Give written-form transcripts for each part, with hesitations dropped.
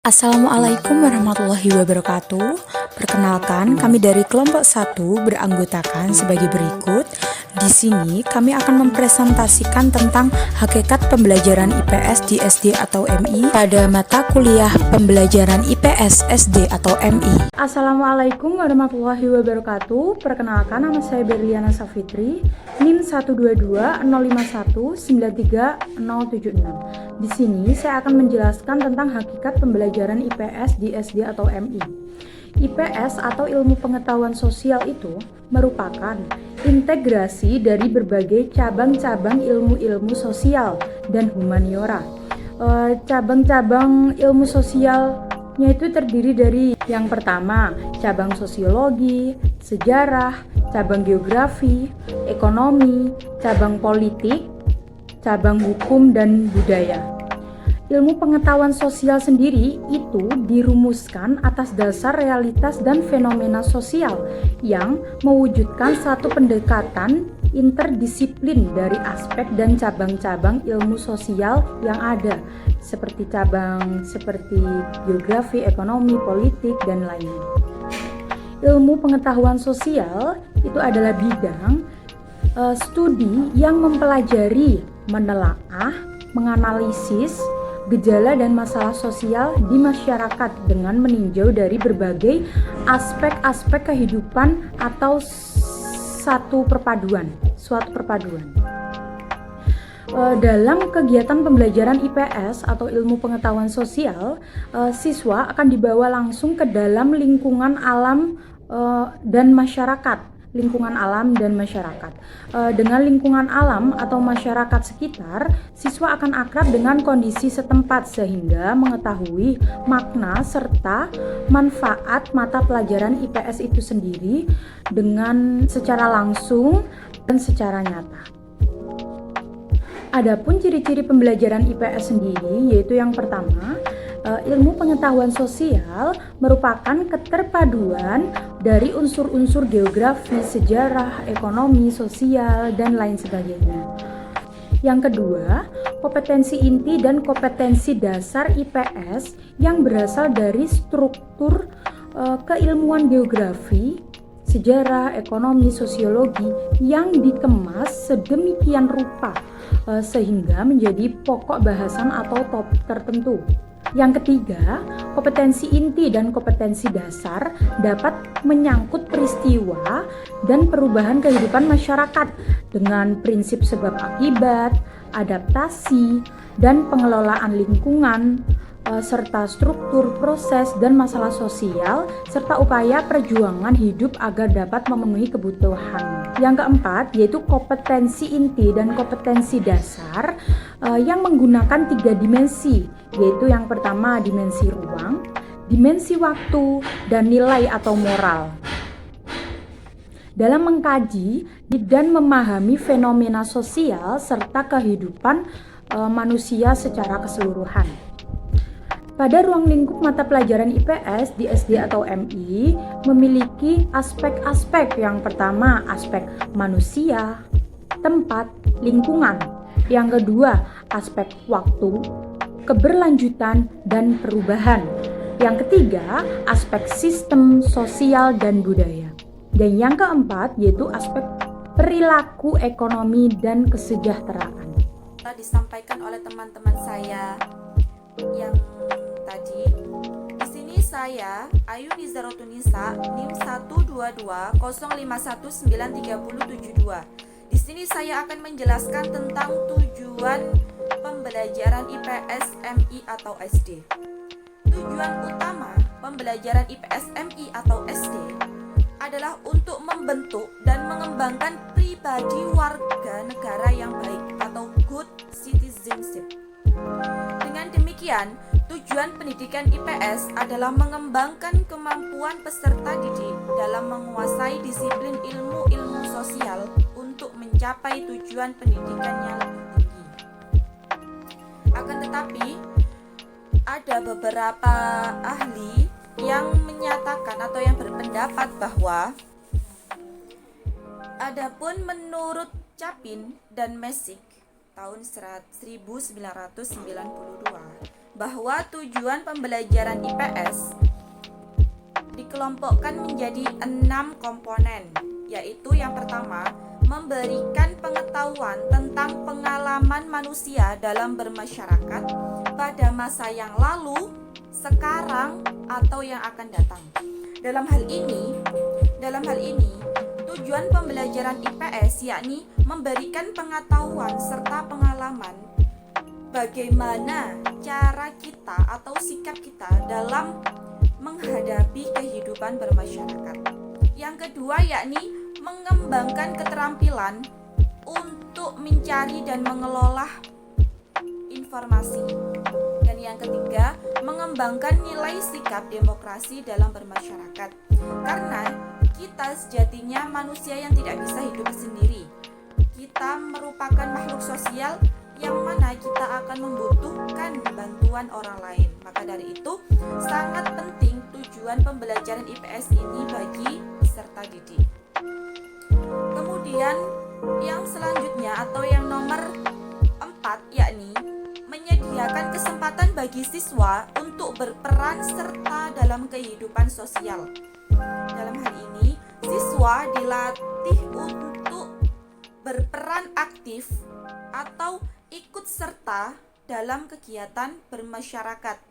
Assalamualaikum warahmatullahi wabarakatuh. Perkenalkan, kami dari kelompok 1 beranggotakan sebagai berikut. Di sini kami akan mempresentasikan tentang hakikat pembelajaran IPS di SD atau MI pada mata kuliah pembelajaran IPS SD atau MI. Assalamualaikum warahmatullahi wabarakatuh. Perkenalkan, nama saya Berliana Safitri, NIM 122-051-93076. Di sini saya akan menjelaskan tentang hakikat pembelajaran IPS di SD atau MI. IPS atau ilmu pengetahuan sosial itu merupakan integrasi dari berbagai cabang-cabang ilmu-ilmu sosial dan humaniora. Cabang-cabang ilmu sosialnya itu terdiri dari yang pertama, cabang sosiologi, sejarah, cabang geografi, ekonomi, cabang politik, cabang hukum dan budaya. Ilmu pengetahuan sosial sendiri itu dirumuskan atas dasar realitas dan fenomena sosial yang mewujudkan satu pendekatan interdisiplin dari aspek dan cabang-cabang ilmu sosial yang ada, seperti geografi, ekonomi, politik, dan lainnya. Ilmu pengetahuan sosial itu adalah bidang studi yang mempelajari, menelaah, menganalisis gejala dan masalah sosial di masyarakat dengan meninjau dari berbagai aspek-aspek kehidupan atau suatu perpaduan. Dalam kegiatan pembelajaran IPS atau ilmu pengetahuan sosial, siswa akan dibawa langsung ke dalam lingkungan alam dan masyarakat. Dengan lingkungan alam atau masyarakat sekitar, siswa akan akrab dengan kondisi setempat sehingga mengetahui makna serta manfaat mata pelajaran IPS itu sendiri dengan secara langsung dan secara nyata. Adapun ciri-ciri pembelajaran IPS sendiri yaitu yang pertama, ilmu pengetahuan sosial merupakan keterpaduan dari unsur-unsur geografi, sejarah, ekonomi, sosial, dan lain sebagainya. Yang kedua, kompetensi inti dan kompetensi dasar IPS yang berasal dari struktur keilmuan geografi, sejarah, ekonomi, sosiologi yang dikemas sedemikian rupa sehingga menjadi pokok bahasan atau topik tertentu. Yang ketiga, kompetensi inti dan kompetensi dasar dapat menyangkut peristiwa dan perubahan kehidupan masyarakat dengan prinsip sebab akibat, adaptasi, dan pengelolaan lingkungan, serta struktur, proses, dan masalah sosial, serta upaya perjuangan hidup agar dapat memenuhi kebutuhan. Yang keempat, yaitu kompetensi inti dan kompetensi dasar yang menggunakan 3 dimensi, yaitu yang pertama dimensi ruang, dimensi waktu, dan nilai atau moral. Dalam mengkaji dan memahami fenomena sosial serta kehidupan manusia secara keseluruhan. Pada ruang lingkup mata pelajaran IPS di SD atau MI memiliki aspek-aspek. Yang pertama, aspek manusia, tempat, lingkungan. Yang kedua, aspek waktu, keberlanjutan, dan perubahan. Yang ketiga, aspek sistem, sosial, dan budaya. Dan yang keempat, yaitu aspek perilaku, ekonomi, dan kesejahteraan. Disampaikan oleh teman-teman saya yang tadi. Di sini saya Ayu Nizarotunisa, NIM 122-051-93072. Di sini saya akan menjelaskan tentang tujuan pembelajaran IPS MI atau SD. Tujuan utama pembelajaran IPS MI atau SD adalah untuk membentuk dan mengembangkan pribadi warga negara yang baik atau good citizenship. Dengan demikian, tujuan pendidikan IPS adalah mengembangkan kemampuan peserta didik dalam menguasai disiplin ilmu-ilmu sosial untuk mencapai tujuan pendidikannya lebih tinggi. Akan tetapi, ada beberapa ahli yang menyatakan atau yang berpendapat bahwa adapun menurut Capin dan Messick tahun 1992, bahwa tujuan pembelajaran IPS dikelompokkan menjadi 6 komponen, yaitu yang pertama, memberikan pengetahuan tentang pengalaman manusia dalam bermasyarakat pada masa yang lalu, sekarang, atau yang akan datang. Dalam hal ini, tujuan pembelajaran IPS yakni memberikan pengetahuan serta pengalaman bagaimana cara kita atau sikap kita dalam menghadapi kehidupan bermasyarakat. Yang kedua yakni mengembangkan keterampilan untuk mencari dan mengelola informasi. Dan yang ketiga, mengembangkan nilai sikap demokrasi dalam bermasyarakat. Karena kita sejatinya manusia yang tidak bisa hidup sendiri. Kita merupakan makhluk sosial yang mana kita akan membutuhkan bantuan orang lain. Maka dari itu, sangat penting tujuan pembelajaran IPS ini bagi peserta didik. Kemudian yang selanjutnya atau yang nomor 4 yakni menyediakan kesempatan bagi siswa untuk berperan serta dalam kehidupan sosial. Dalam hal ini, siswa dilatih untuk berperan aktif atau ikut serta dalam kegiatan bermasyarakat.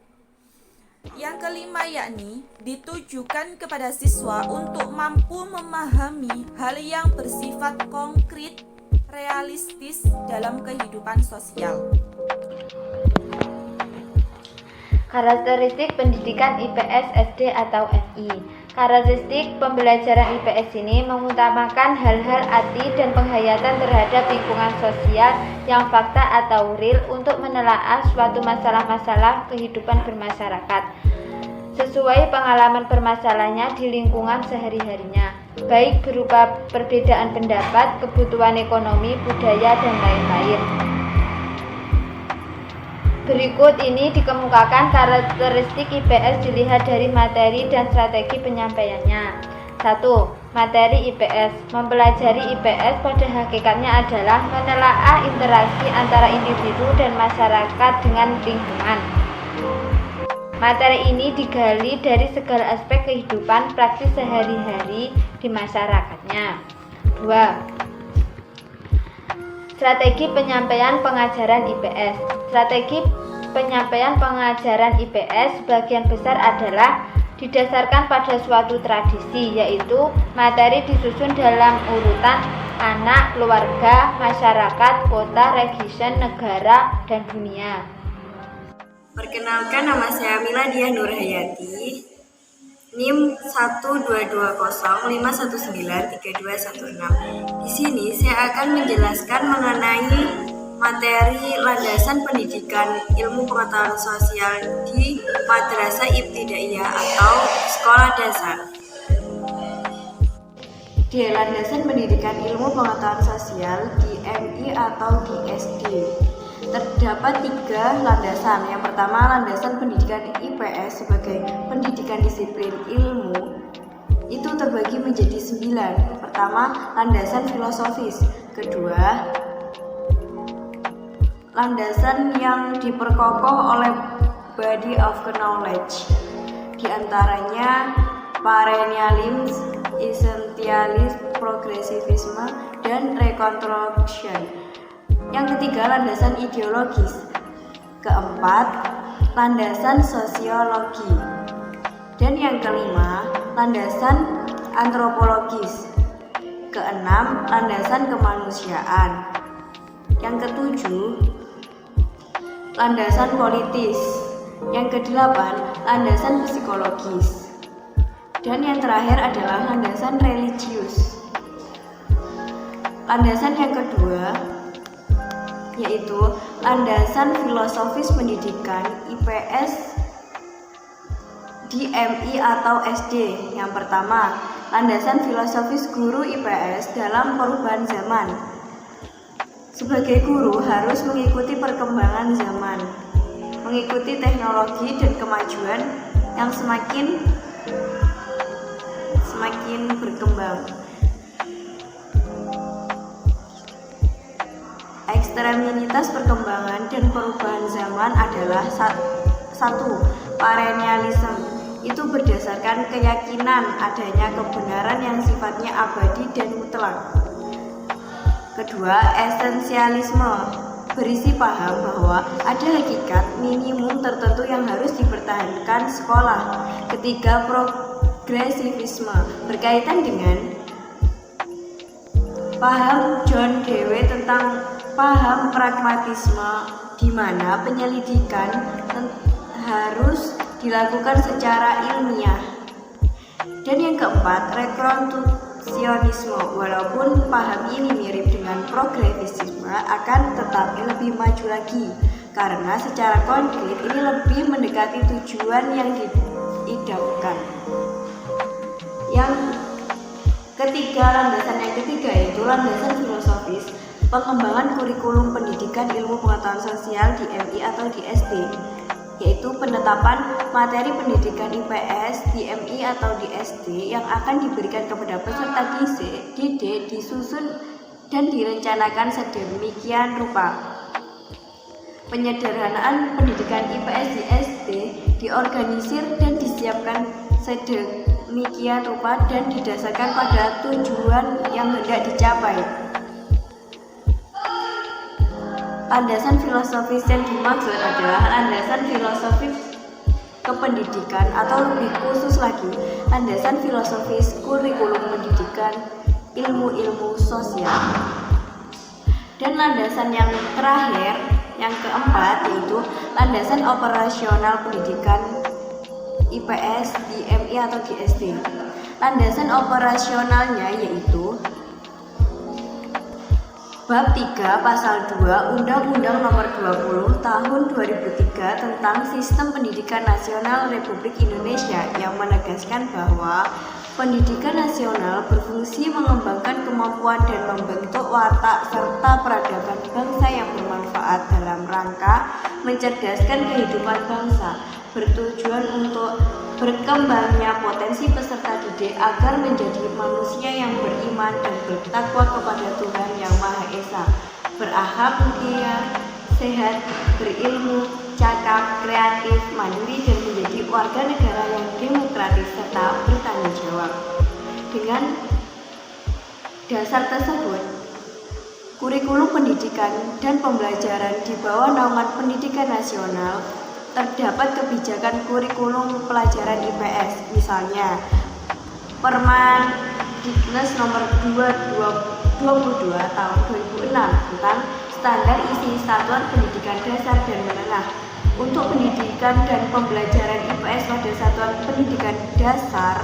Yang kelima yakni ditujukan kepada siswa untuk mampu memahami hal yang bersifat konkret, realistis dalam kehidupan sosial. Karakteristik pendidikan IPS SD atau FI. Karakteristik pembelajaran IPS ini mengutamakan hal-hal arti dan penghayatan terhadap lingkungan sosial yang fakta atau real untuk menelaah suatu masalah-masalah kehidupan bermasyarakat sesuai pengalaman permasalahannya di lingkungan sehari-harinya, baik berupa perbedaan pendapat, kebutuhan ekonomi, budaya, dan lain-lain. Berikut ini dikemukakan karakteristik IPS dilihat dari materi dan strategi penyampaiannya. 1. Materi IPS. Mempelajari IPS pada hakikatnya adalah menelaah interaksi antara individu dan masyarakat dengan lingkungan. Materi ini digali dari segala aspek kehidupan praktis sehari-hari di masyarakatnya. 2. Strategi penyampaian pengajaran IPS. Strategi penyampaian pengajaran IPS sebagian besar adalah didasarkan pada suatu tradisi, yaitu materi disusun dalam urutan anak, keluarga, masyarakat, kota, region, negara, dan dunia. Perkenalkan, nama saya Miladiah Nurhayati, NIM 12205193216. Di sini saya akan menjelaskan mengenai materi landasan pendidikan ilmu pengetahuan sosial di Madrasah Ibtidaiyah atau sekolah dasar. Di landasan pendidikan ilmu pengetahuan sosial di MI atau di SD terdapat 3 landasan. Yang pertama, landasan pendidikan IPS sebagai pendidikan disiplin ilmu itu terbagi menjadi 9. Pertama, landasan filosofis. Kedua, landasan yang diperkokoh oleh body of knowledge, di antaranya perennialism, essentialism, progressivisme, dan reconstruction. Yang ketiga, landasan ideologis. Keempat, landasan sosiologi. Dan yang kelima, landasan antropologis. Keenam, landasan kemanusiaan. Yang ketujuh, landasan politis. Yang kedelapan, landasan psikologis. Dan yang terakhir adalah landasan religius. Landasan yang kedua yaitu landasan filosofis pendidikan IPS di MI atau SD. Yang pertama, landasan filosofis guru IPS dalam perubahan zaman. Sebagai guru harus mengikuti perkembangan zaman, mengikuti teknologi dan kemajuan yang semakin berkembang. Ekstremitas perkembangan dan perubahan zaman adalah Satu, perennialism. Itu berdasarkan keyakinan adanya kebenaran yang sifatnya abadi dan mutlak. Kedua, esensialisme. Berisi paham bahwa ada hakikat minimum tertentu yang harus dipertahankan sekolah. Ketiga, progresivisme. Berkaitan dengan paham John Dewey tentang paham pragmatisme, di mana penyelidikan harus dilakukan secara ilmiah. Dan yang keempat, rekonsiliasionisme. Walaupun paham ini mirip dengan progresivisme, akan tetapi lebih maju lagi, karena secara konkret ini lebih mendekati tujuan yang diidamkan. Yang ketiga, landasan yang ketiga yaitu landasan filosofis pengembangan kurikulum pendidikan ilmu pengetahuan sosial di MI atau di SD, yaitu penetapan materi pendidikan IPS di MI atau di SD yang akan diberikan kepada peserta didik disusun dan direncanakan sedemikian rupa. Penyederhanaan pendidikan IPS di SD diorganisir dan disiapkan sedemikian rupa dan didasarkan pada tujuan yang hendak dicapai. Landasan filosofis yang dimaksud adalah landasan filosofis kependidikan atau lebih khusus lagi landasan filosofis kurikulum pendidikan ilmu-ilmu sosial. Dan landasan yang terakhir, yang keempat, yaitu landasan operasional pendidikan IPS di MI atau di SD. Landasan operasionalnya yaitu Bab 3 Pasal 2 Undang-Undang Nomor 20 Tahun 2003 tentang Sistem Pendidikan Nasional Republik Indonesia yang menegaskan bahwa pendidikan nasional berfungsi mengembangkan kemampuan dan membentuk watak serta peradaban bangsa yang bermanfaat dalam rangka mencerdaskan kehidupan bangsa, bertujuan untuk berkembangnya potensi peserta didik agar menjadi manusia yang beriman dan bertakwa kepada Tuhan Yang Maha Esa, berakhlak mulia, sehat, berilmu, cakap, kreatif, mandiri, dan menjadi warga negara yang demokratis serta bertanggung jawab. Dengan dasar tersebut, kurikulum pendidikan dan pembelajaran di bawah naungan pendidikan nasional terdapat kebijakan kurikulum pelajaran IPS, misalnya Permendiknas Nomor 22 Tahun 2006 tentang standar isi satuan pendidikan dasar dan menengah untuk pendidikan dan pembelajaran IPS pada satuan pendidikan dasar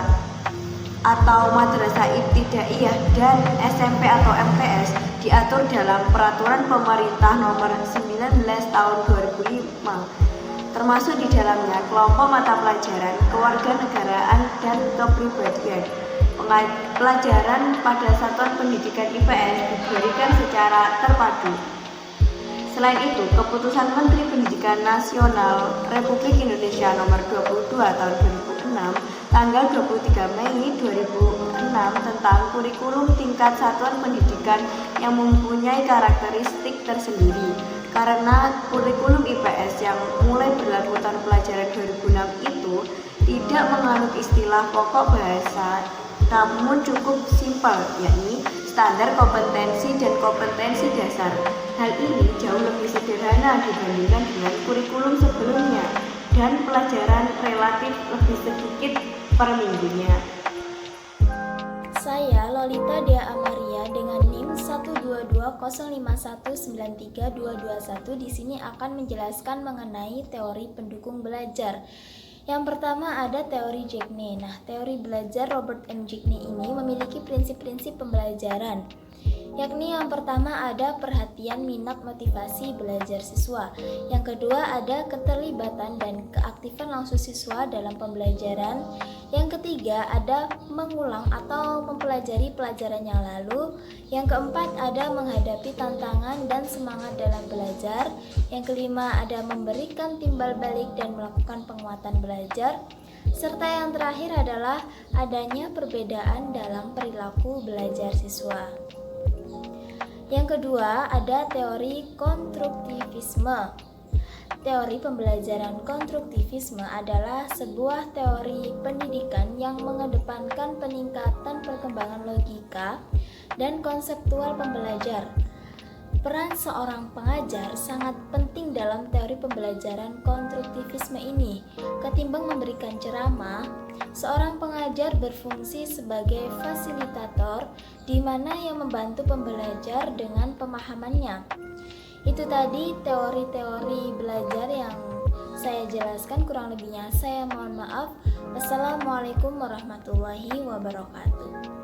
atau madrasah ibtidaiyah dan SMP atau MTS diatur dalam Peraturan Pemerintah Nomor 19 Tahun 2005. Termasuk di dalamnya kelompok mata pelajaran kewarganegaraan dan kepribadian. Pelajaran pada satuan pendidikan IPS diberikan secara terpadu. Selain itu, Keputusan Menteri Pendidikan Nasional Republik Indonesia Nomor 22 Tahun 2006 tanggal 23 Mei 2006 tentang kurikulum tingkat satuan pendidikan yang mempunyai karakteristik tersendiri. Karena kurikulum IPS yang mulai berlaku tahun pelajaran 2006 itu tidak menganut istilah pokok bahasa, namun cukup simpel, yakni standar kompetensi dan kompetensi dasar. Hal ini jauh lebih sederhana dibandingkan dengan kurikulum sebelumnya dan pelajaran relatif lebih sedikit per minggunya. Saya Lolita Dea Amaria dengan NIM 12205193221 di sini akan menjelaskan mengenai teori pendukung belajar. Yang pertama ada teori Jackney. Nah, teori belajar Robert M. Jackney ini memiliki prinsip-prinsip pembelajaran, yakni yang pertama ada perhatian, minat, motivasi belajar siswa. Yang kedua ada keterlibatan dan keaktifan langsung siswa dalam pembelajaran. Yang ketiga ada mengulang atau mempelajari pelajaran yang lalu. Yang keempat ada menghadapi tantangan dan semangat dalam belajar. Yang kelima ada memberikan timbal balik dan melakukan penguatan belajar. Serta yang terakhir adalah adanya perbedaan dalam perilaku belajar siswa. Yang kedua ada teori konstruktivisme. Teori pembelajaran konstruktivisme adalah sebuah teori pendidikan yang mengedepankan peningkatan perkembangan logika dan konseptual pembelajar. Peran seorang pengajar sangat penting dalam teori pembelajaran konstruktivisme ini. Ketimbang memberikan ceramah, seorang pengajar berfungsi sebagai fasilitator di mana yang membantu pembelajar dengan pemahamannya. Itu tadi teori-teori belajar yang saya jelaskan, kurang lebihnya saya mohon maaf. Wassalamualaikum warahmatullahi wabarakatuh.